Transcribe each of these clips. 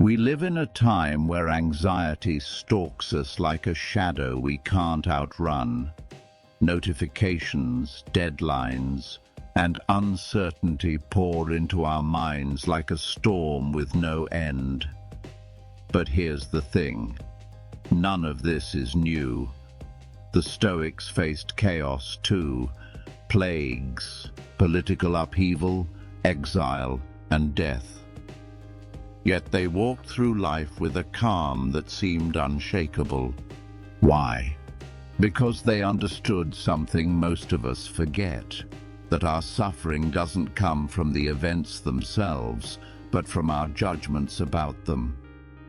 We live in a time where anxiety stalks us like a shadow we can't outrun. Notifications, deadlines, and uncertainty pour into our minds like a storm with no end. But here's the thing. None of this is new. The Stoics faced chaos too. Plagues, political upheaval, exile, and death. Yet they walked through life with a calm that seemed unshakable. Why? Because they understood something most of us forget, that our suffering doesn't come from the events themselves, but from our judgments about them.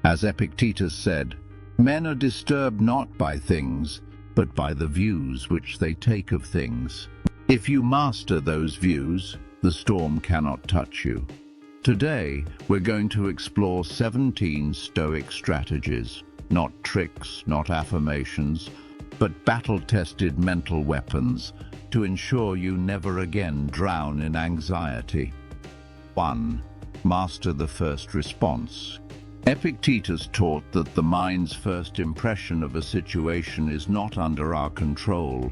As Epictetus said, men are disturbed not by things, but by the views which they take of things. If you master those views, the storm cannot touch you. Today, we're going to explore 17 Stoic strategies, not tricks, not affirmations, but battle-tested mental weapons to ensure you never again drown in anxiety. 1. Master the first response. Epictetus taught that the mind's first impression of a situation is not under our control,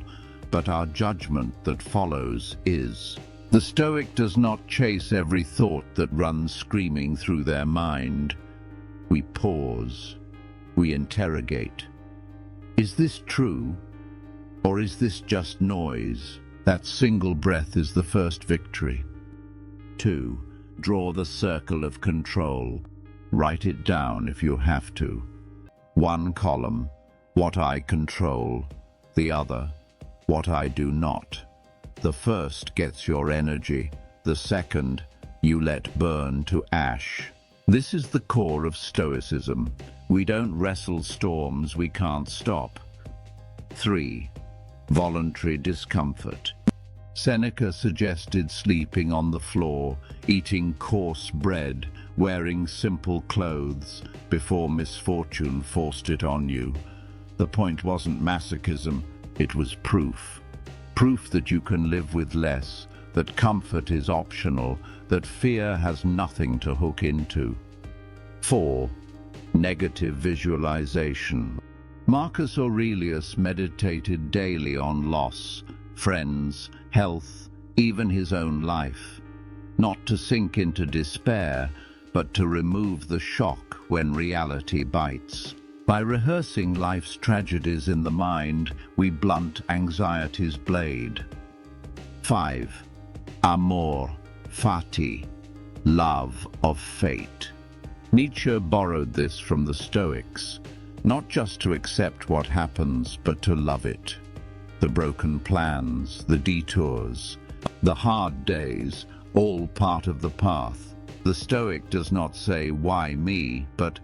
but our judgment that follows is. The Stoic does not chase every thought that runs screaming through their mind. We pause. We interrogate. Is this true? Or is this just noise? That single breath is the first victory. 2. Draw the circle of control. Write it down if you have to. One column, what I control. The other, what I do not. The first gets your energy. The second, you let burn to ash. This is the core of Stoicism. We don't wrestle storms we can't stop. 3. Voluntary discomfort. Seneca suggested sleeping on the floor, eating coarse bread, wearing simple clothes before misfortune forced it on you. The point wasn't masochism, it was proof. Proof that you can live with less, that comfort is optional, that fear has nothing to hook into. 4. Negative visualization. Marcus Aurelius meditated daily on loss, friends, health, even his own life. Not to sink into despair, but to remove the shock when reality bites. By rehearsing life's tragedies in the mind, we blunt anxiety's blade. 5. Amor fati, love of fate. Nietzsche borrowed this from the Stoics, not just to accept what happens, but to love it. The broken plans, the detours, the hard days, all part of the path. The Stoic does not say, why me, but,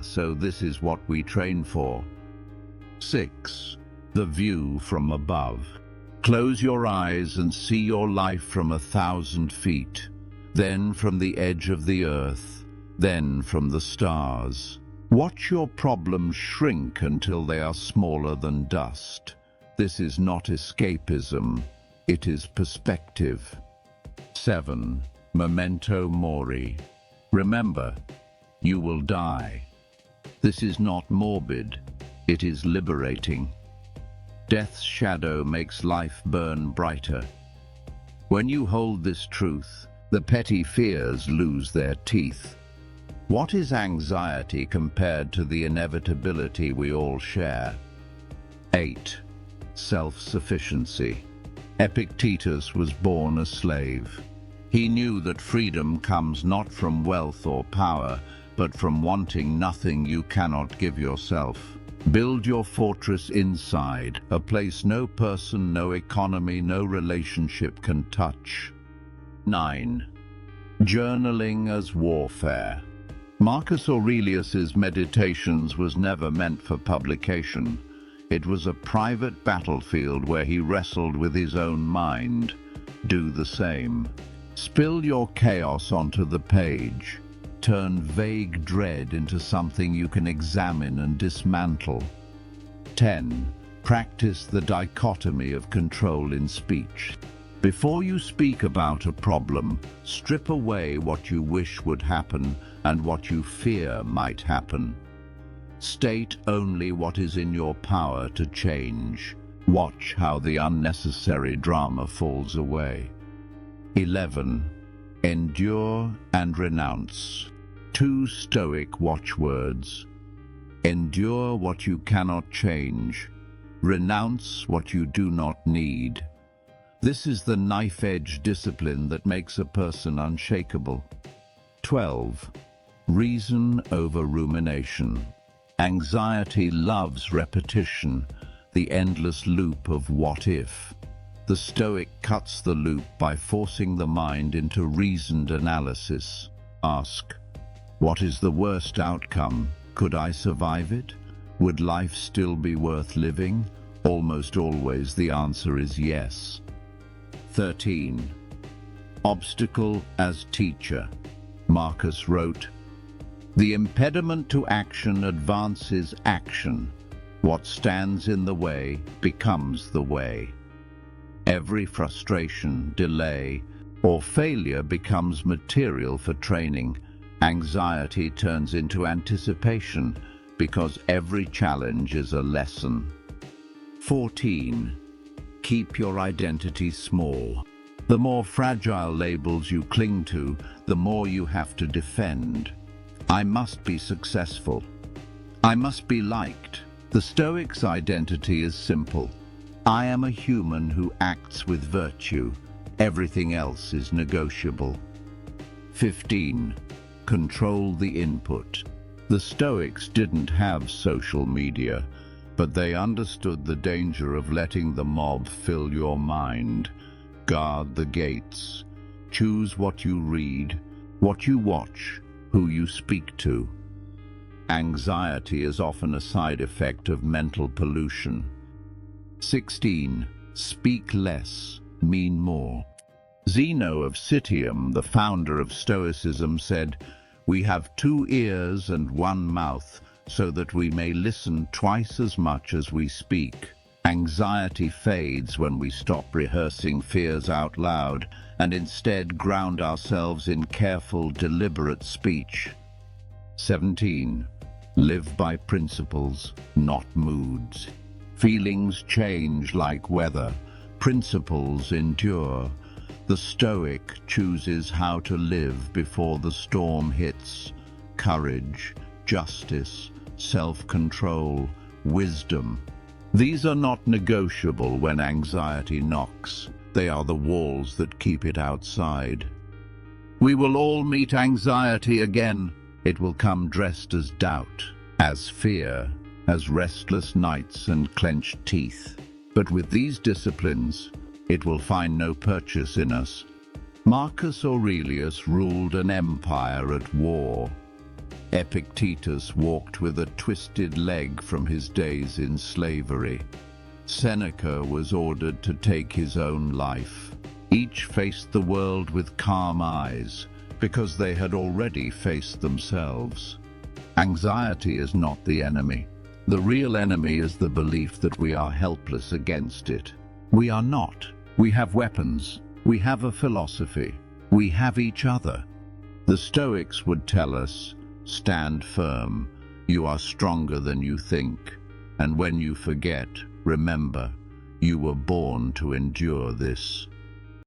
so this is what we train for. 6. The view from above. Close your eyes and see your life from 1,000 feet, then from the edge of the earth, then from the stars. Watch your problems shrink until they are smaller than dust. This is not escapism, it is perspective. 7. Memento mori. Remember, you will die. This is not morbid, it is liberating. Death's shadow makes life burn brighter. When you hold this truth, the petty fears lose their teeth. What is anxiety compared to the inevitability we all share? 8. Self-sufficiency. Epictetus was born a slave. He knew that freedom comes not from wealth or power, but from wanting nothing you cannot give yourself. Build your fortress inside, a place no person, no economy, no relationship can touch. 9. Journaling as warfare. Marcus Aurelius's Meditations was never meant for publication. It was a private battlefield where he wrestled with his own mind. Do the same. Spill your chaos onto the page. Turn vague dread into something you can examine and dismantle. 10. Practice the dichotomy of control in speech. Before you speak about a problem, strip away what you wish would happen and what you fear might happen. State only what is in your power to change. Watch how the unnecessary drama falls away. 11. Endure and renounce. 2 Stoic watchwords. Endure what you cannot change. Renounce what you do not need. This is the knife-edge discipline that makes a person unshakable. 12. Reason over rumination. Anxiety loves repetition, the endless loop of what if. The Stoic cuts the loop by forcing the mind into reasoned analysis. Ask, what is the worst outcome? Could I survive it? Would life still be worth living? Almost always the answer is yes. 13. Obstacle as teacher. Marcus wrote, "The impediment to action advances action. What stands in the way becomes the way." Every frustration, delay, or failure becomes material for training. Anxiety turns into anticipation because every challenge is a lesson. 14. Keep your identity small. The more fragile labels you cling to, the more you have to defend. I must be successful. I must be liked. The Stoic's identity is simple. I am a human who acts with virtue. Everything else is negotiable. 15. Control the input. The Stoics didn't have social media, but they understood the danger of letting the mob fill your mind. Guard the gates. Choose what you read, what you watch, who you speak to. Anxiety is often a side effect of mental pollution. 16. Speak less, mean more. Zeno of Citium, the founder of Stoicism, said, "We have 2 ears and 1 mouth, so that we may listen twice as much as we speak." Anxiety fades when we stop rehearsing fears out loud and instead ground ourselves in careful, deliberate speech. 17. Live by principles, not moods. Feelings change like weather. Principles endure. The Stoic chooses how to live before the storm hits. Courage, justice, self-control, wisdom. These are not negotiable when anxiety knocks. They are the walls that keep it outside. We will all meet anxiety again. It will come dressed as doubt, as fear, as restless nights and clenched teeth. But with these disciplines, it will find no purchase in us. Marcus Aurelius ruled an empire at war. Epictetus walked with a twisted leg from his days in slavery. Seneca was ordered to take his own life. Each faced the world with calm eyes, because they had already faced themselves. Anxiety is not the enemy. The real enemy is the belief that we are helpless against it. We are not. We have weapons. We have a philosophy. We have each other. The Stoics would tell us, stand firm. You are stronger than you think. And when you forget, remember, you were born to endure this.